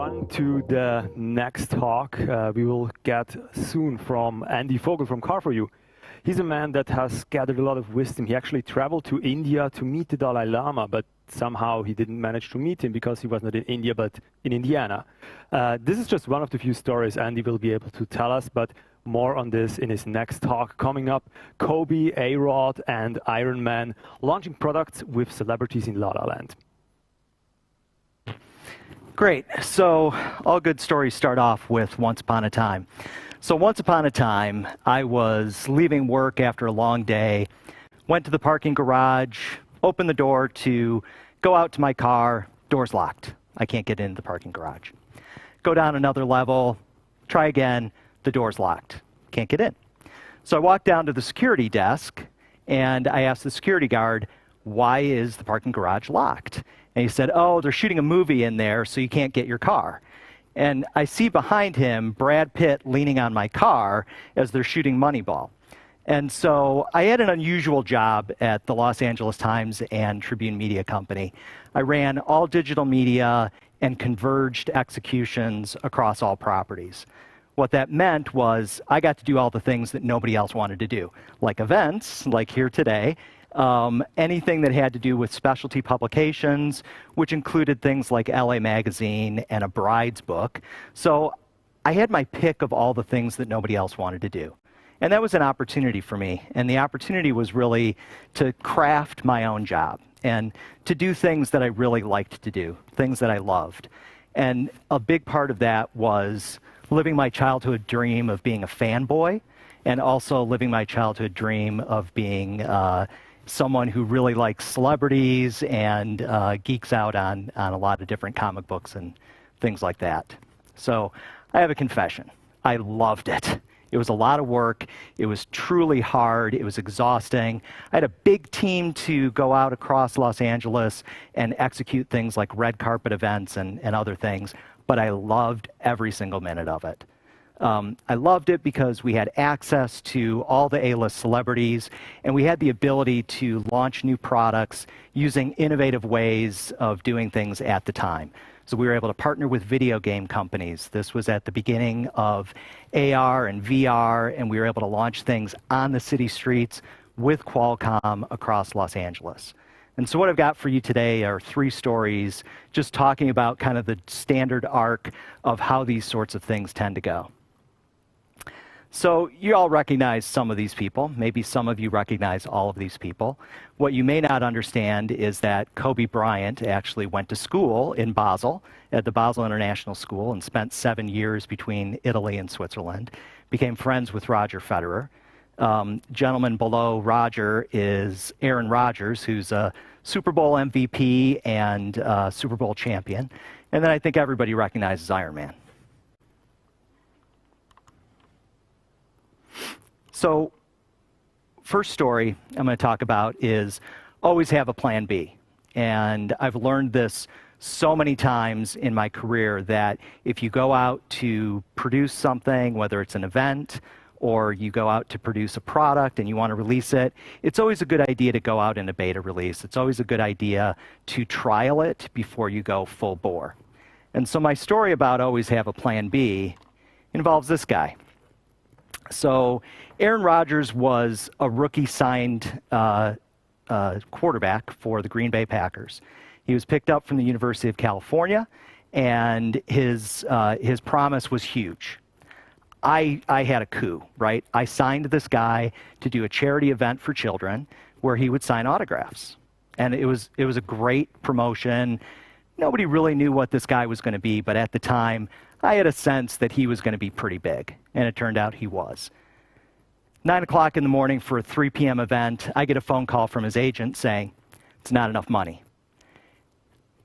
on to the next talk. We will get soon from Andy Vogel from Car4U. He's a man that has gathered a lot of wisdom. He actually traveled to India to meet the Dalai Lama, but somehow he didn't manage to meet him because he was not in India, but in Indiana. This is just one of the few stories Andy will be able to tell us, but more on this in his next talk. Coming up, Kobe, A-Rod, and Iron Man launching products with celebrities in LALA Land. Great. So all good stories start off with once upon a time. So once upon a time, I was leaving work after a long day, went to the parking garage, opened the door to go out to my car, door's locked. I can't get into the parking garage. Go down another level, try again, the door's locked. Can't get in. So I walked down to the security desk and I asked the security guard, why is the parking garage locked? And he said, oh, they're shooting a movie in there, so you can't get your car. And I see behind him Brad Pitt leaning on my car as they're shooting Moneyball. And so I had an unusual job at the Los Angeles Times and Tribune Media Company. I ran all digital media and converged executions across all properties. What that meant was I got to do all the things that nobody else wanted to do, like events, like here today, anything that had to do with specialty publications, which included things like LA Magazine and a bride's book. So I had my pick of all the things that nobody else wanted to do. And that was an opportunity for me. And the opportunity was really to craft my own job and to do things that I really liked to do, things that I loved. And a big part of that was living my childhood dream of being a fanboy and also living my childhood dream of being someone who really likes celebrities and geeks out on a lot of different comic books and things like that. So I have a confession. I loved it. It was a lot of work. It was truly hard. It was exhausting. I had a big team to go out across Los Angeles and execute things like red carpet events and other things, but I loved every single minute of it. I loved it because we had access to all the A-list celebrities, and we had the ability to launch new products using innovative ways of doing things at the time. So we were able to partner with video game companies. This was at the beginning of AR and VR, and we were able to launch things on the city streets with Qualcomm across Los Angeles. And so what I've got for you today are 3 stories just talking about kind of the standard arc of how these sorts of things tend to go. So you all recognize some of these people. Maybe some of you recognize all of these people. What you may not understand is that Kobe Bryant actually went to school in Basel, at the Basel International School, and spent 7 years between Italy and Switzerland. Became friends with Roger Federer. Gentleman below Roger is Aaron Rodgers, who's a Super Bowl MVP and Super Bowl champion. And then I think everybody recognizes Iron Man. So first story I'm going to talk about is always have a plan B. And I've learned this so many times in my career that if you go out to produce something, whether it's an event or you go out to produce a product and you want to release it, it's always a good idea to go out in a beta release. It's always a good idea to trial it before you go full bore. And so my story about always have a plan B involves this guy. So Aaron Rodgers was a rookie signed quarterback for the Green Bay Packers. He was picked up from the University of California, and his promise was huge. I had a coup, right? I signed this guy to do a charity event for children where he would sign autographs. And it was a great promotion. Nobody really knew what this guy was going to be, but at the time, I had a sense that he was going to be pretty big, and it turned out he was. 9 o'clock in the morning for a 3 p.m. event, I get a phone call from his agent saying, it's not enough money.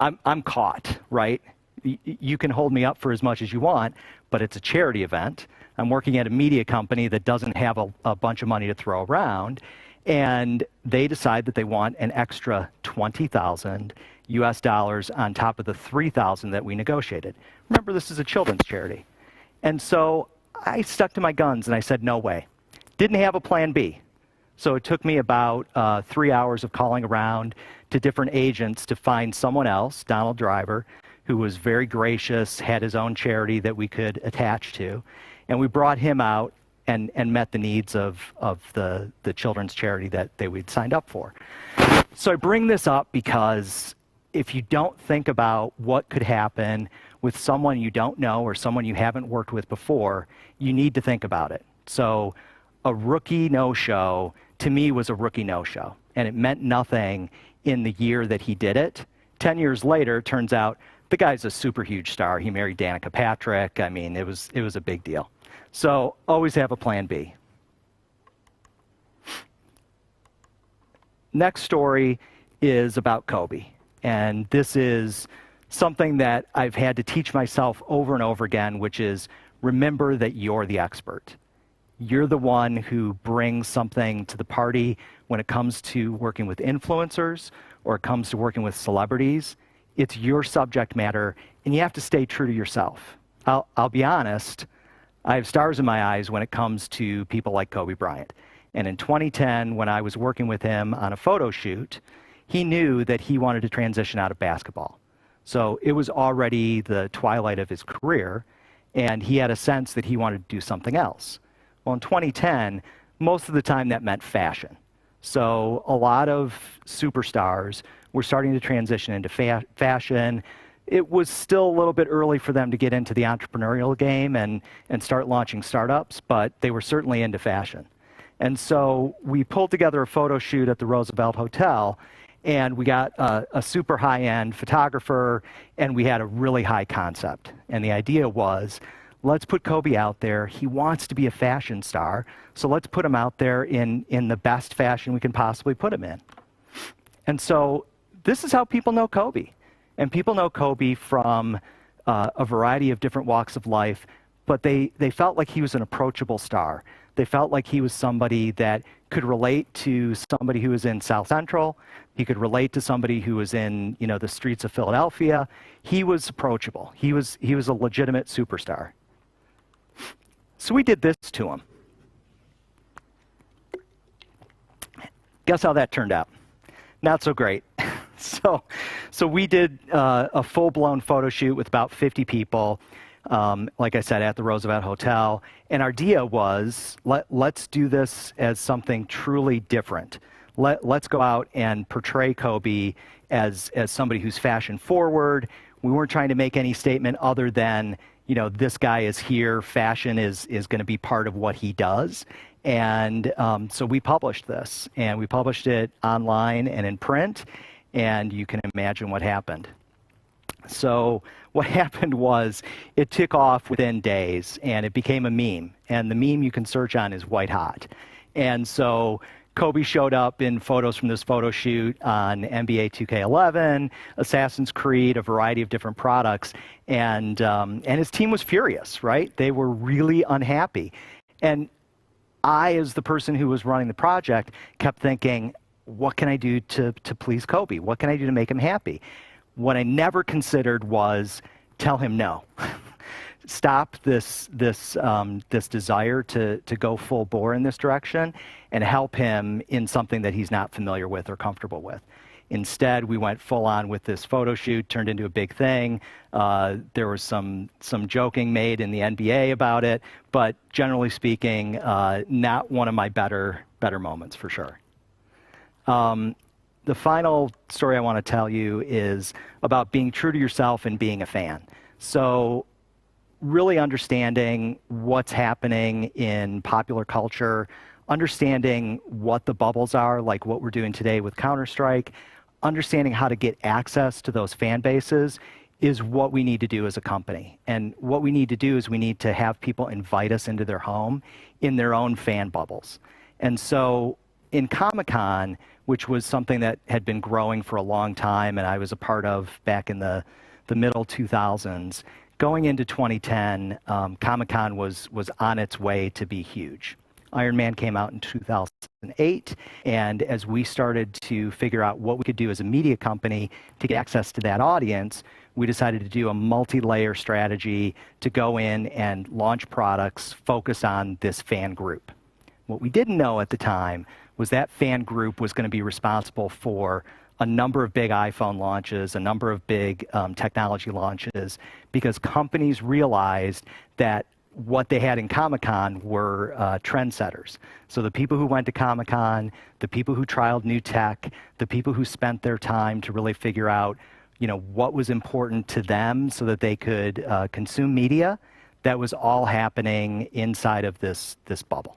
I'm caught, right? You can hold me up for as much as you want, but it's a charity event. I'm working at a media company that doesn't have a bunch of money to throw around, and they decide that they want an extra $20,000 US dollars on top of the $3,000 that we negotiated. Remember, this is a children's charity. And so I stuck to my guns and I said, no way. Didn't have a plan B. So it took me about 3 hours of calling around to different agents to find someone else, Donald Driver, who was very gracious, had his own charity that we could attach to. And we brought him out and met the needs of the children's charity that we'd signed up for. So I bring this up because if you don't think about what could happen with someone you don't know or someone you haven't worked with before, you need to think about it. So a rookie no-show, to me, was a rookie no-show. And it meant nothing in the year that he did it. 10 years later, it turns out the guy's a super huge star. He married Danica Patrick. I mean, it was a big deal. So always have a plan B. Next story is about Kobe. And this is something that I've had to teach myself over and over again, which is remember that you're the expert. You're the one who brings something to the party when it comes to working with influencers or it comes to working with celebrities. It's your subject matter, and you have to stay true to yourself. I'll be honest, I have stars in my eyes when it comes to people like Kobe Bryant. And in 2010, when I was working with him on a photo shoot, he knew that he wanted to transition out of basketball. So it was already the twilight of his career, and he had a sense that he wanted to do something else. Well, in 2010, most of the time that meant fashion. So a lot of superstars were starting to transition into fashion. It was still a little bit early for them to get into the entrepreneurial game and start launching startups, but they were certainly into fashion. And so we pulled together a photo shoot at the Roosevelt Hotel, and we got a super high-end photographer, and we had a really high concept. And the idea was, let's put Kobe out there. He wants to be a fashion star, so let's put him out there in the best fashion we can possibly put him in. And so this is how people know Kobe. And people know Kobe from a variety of different walks of life, but they felt like he was an approachable star. They felt like he was somebody that could relate to somebody who was in South Central. He could relate to somebody who was in, the streets of Philadelphia. He was approachable. He was a legitimate superstar. So we did this to him. Guess how that turned out? Not so great. So we did a full-blown photo shoot with about 50 people, like I said, at the Roosevelt Hotel. And our idea was, let's do this as something truly different. Let's go out and portray Kobe as somebody who's fashion-forward. We weren't trying to make any statement other than, this guy is here, fashion is going to be part of what he does. And so we published this, and we published it online and in print, and you can imagine what happened. So what happened was it took off within days, and it became a meme. And the meme you can search on is white hot. And so Kobe showed up in photos from this photo shoot on NBA 2K11, Assassin's Creed, a variety of different products. And his team was furious, right? They were really unhappy. And I, as the person who was running the project, kept thinking, what can I do to please Kobe? What can I do to make him happy? What I never considered was tell him no. Stop this desire to go full bore in this direction and help him in something that he's not familiar with or comfortable with. Instead, we went full on with this photo shoot, turned into a big thing. There was some joking made in the NBA about it, but generally speaking, not one of my better moments for sure. The final story I want to tell you is about being true to yourself and being a fan. So really understanding what's happening in popular culture, understanding what the bubbles are, like what we're doing today with Counter-Strike, understanding how to get access to those fan bases is what we need to do as a company. And what we need to do is we need to have people invite us into their home in their own fan bubbles. And so in Comic-Con, which was something that had been growing for a long time and I was a part of back in the middle 2000s, going into 2010, Comic-Con was on its way to be huge. Iron Man came out in 2008, and as we started to figure out what we could do as a media company to get access to that audience, we decided to do a multi-layer strategy to go in and launch products focused on this fan group. What we didn't know at the time was that fan group was going to be responsible for a number of big iPhone launches, a number of big technology launches, because companies realized that what they had in Comic-Con were trendsetters. So the people who went to Comic-Con, the people who trialed new tech, the people who spent their time to really figure out, what was important to them so that they could consume media, that was all happening inside of this bubble.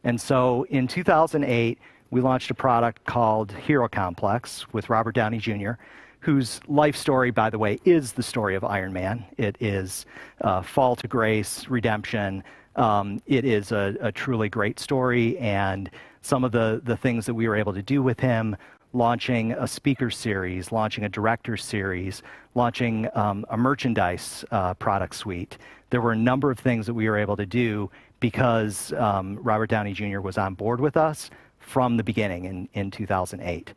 And so in 2008, we launched a product called Hero Complex with Robert Downey Jr., whose life story, by the way, is the story of Iron Man. It is fall to grace, redemption. It is a truly great story, and some of the things that we were able to do with him, launching a speaker series, launching a director series, launching a merchandise product suite. There were a number of things that we were able to do because Robert Downey Jr. was on board with us from the beginning in 2008.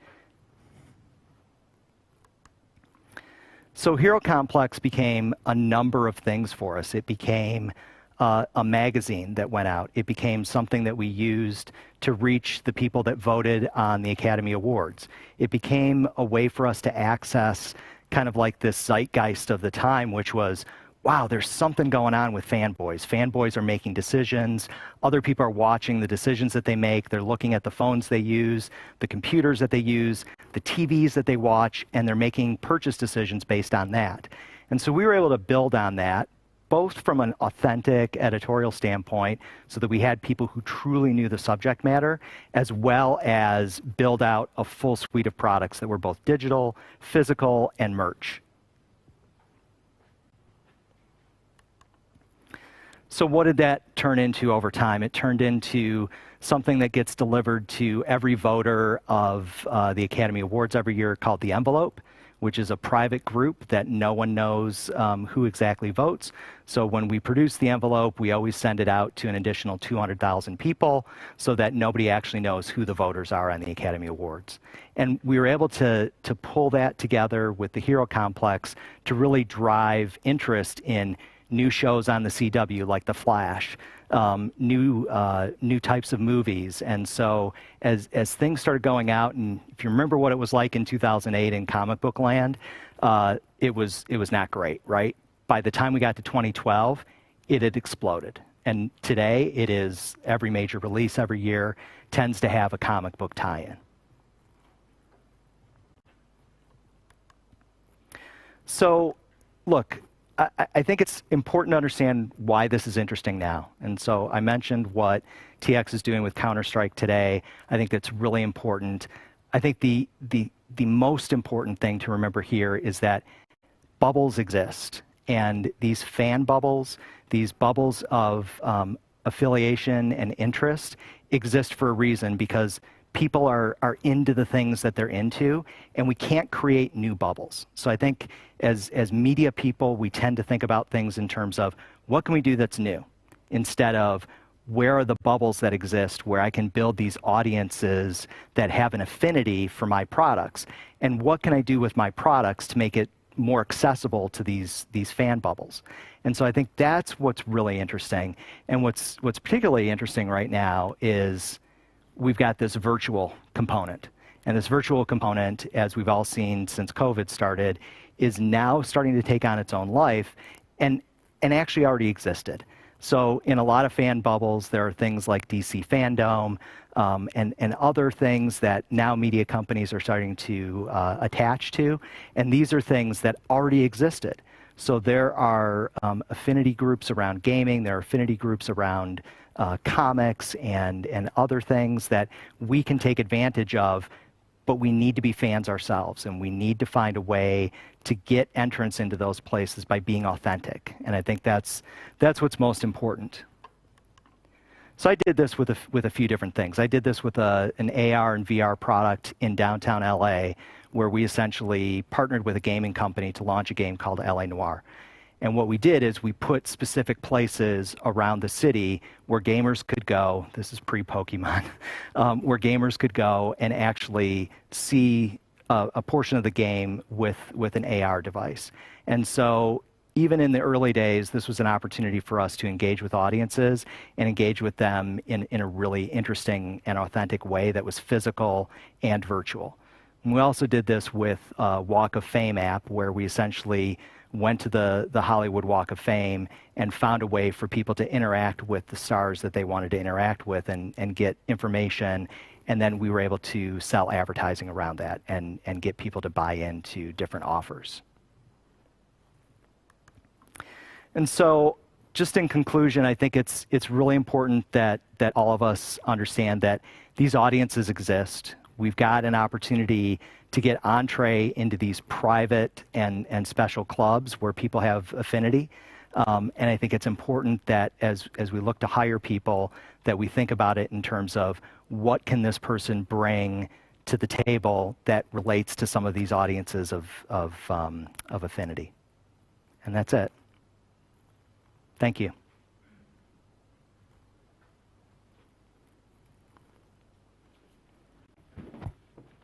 So Hero Complex became a number of things for us. It became a magazine that went out. It became something that we used to reach the people that voted on the Academy Awards. It became a way for us to access kind of like this zeitgeist of the time, which was, wow, there's something going on with fanboys. Fanboys are making decisions. Other people are watching the decisions that they make. They're looking at the phones they use, the computers that they use, the TVs that they watch, and they're making purchase decisions based on that. And so we were able to build on that, both from an authentic editorial standpoint, so that we had people who truly knew the subject matter, as well as build out a full suite of products that were both digital, physical, and merch. So what did that turn into over time? It turned into something that gets delivered to every voter of the Academy Awards every year called the envelope, which is a private group that no one knows who exactly votes. So when we produce the envelope, we always send it out to an additional 200,000 people so that nobody actually knows who the voters are on the Academy Awards. And we were able to pull that together with the Hero Complex to really drive interest in new shows on the CW like The Flash, new types of movies. And so as things started going out, and if you remember what it was like in 2008 in comic book land, it was not great, right? By the time we got to 2012, it had exploded. And today it is every major release every year tends to have a comic book tie-in. So look, I think it's important to understand why this is interesting now. And so I mentioned what TX is doing with Counter-Strike today. I think that's really important. I think the most important thing to remember here is that bubbles exist. And these fan bubbles, these bubbles of affiliation and interest exist for a reason, because people are into the things that they're into, and we can't create new bubbles. So I think as media people, we tend to think about things in terms of what can we do that's new, instead of where are the bubbles that exist where I can build these audiences that have an affinity for my products, and what can I do with my products to make it more accessible to these fan bubbles. And so I think that's what's really interesting. And what's particularly interesting right now is we've got this virtual component. And this virtual component, as we've all seen since COVID started, is now starting to take on its own life and actually already existed. So in a lot of fan bubbles, there are things like DC Fandom and other things that now media companies are starting to attach to. And these are things that already existed. So there are affinity groups around gaming, there are affinity groups around comics and other things that we can take advantage of, but we need to be fans ourselves, and we need to find a way to get entrance into those places by being authentic. And I think that's what's most important. So I did this with a few different things. I did this with an AR and VR product in downtown LA, where we essentially partnered with a gaming company to launch a game called LA Noire. And what we did is we put specific places around the city where gamers could go, this is pre-Pokemon, where gamers could go and actually see a portion of the game with an AR device. And so even in the early days, this was an opportunity for us to engage with audiences and engage with them in a really interesting and authentic way that was physical and virtual. And we also did this with a Walk of Fame app, where we essentially went to the Hollywood Walk of Fame and found a way for people to interact with the stars that they wanted to interact with and get information. And then we were able to sell advertising around that and get people to buy into different offers. And so, just in conclusion, I think it's really important that all of us understand that these audiences exist. We've got an opportunity to get entree into these private and special clubs where people have affinity. And I think it's important that as we look to hire people, that we think about it in terms of what can this person bring to the table that relates to some of these audiences of affinity. And that's it. Thank you.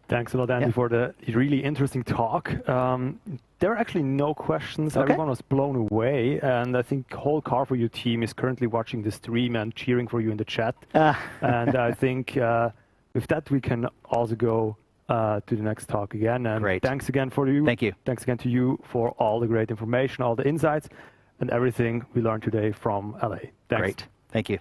Thanks a lot, Andy, for the really interesting talk. There are actually no questions. Okay. Everyone was blown away, and I think the whole Car For You team is currently watching the stream and cheering for you in the chat. And I think with that, we can also go to the next talk again. And Great. Thanks again for you. Thank you. Thanks again to you for all the great information, all the insights, and everything we learned today from LA. Thanks. Great. Thank you.